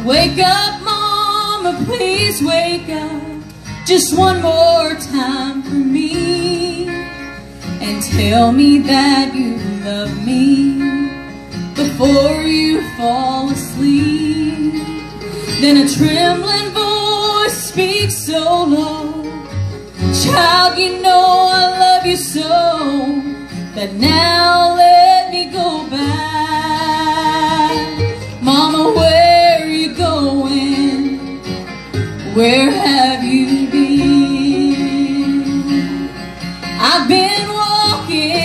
Wake up, Mama, please wake up, just one more time for me, and tell me that you love me before you fall asleep. Then a trembling voice speaks so low, child, you know I love you so, that now let me go back. Mama, where are you going? Where have you been? I've been walking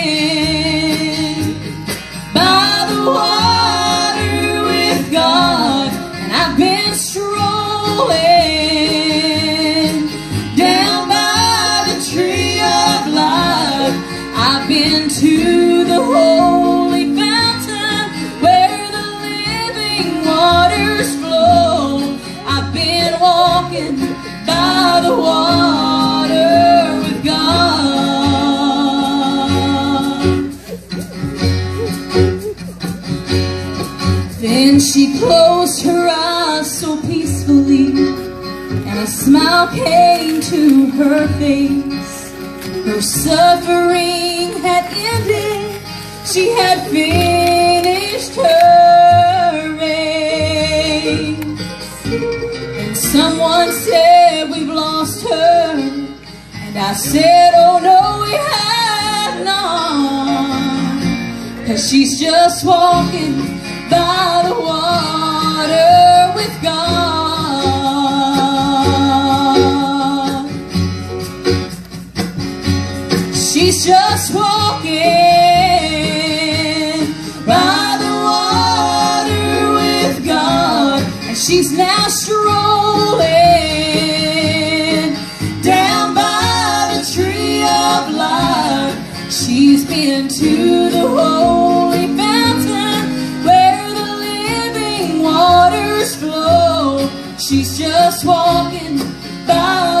by the water with God, and I've been strolling down by the tree of life. I've been to the holy fountain where the living waters flow. I've been walking by the water with God. Then she closed her eyes so peacefully, and a smile came to her face. Her suffering had ended, she had finished her race. And someone said, we've lost her, and I said, oh no, we have not, 'cause she's just walking by the water with God. She's just walking by the water with God, and she's now strolling down by the tree of life. She's been to the holy fountain where the living waters flow. She's just walking by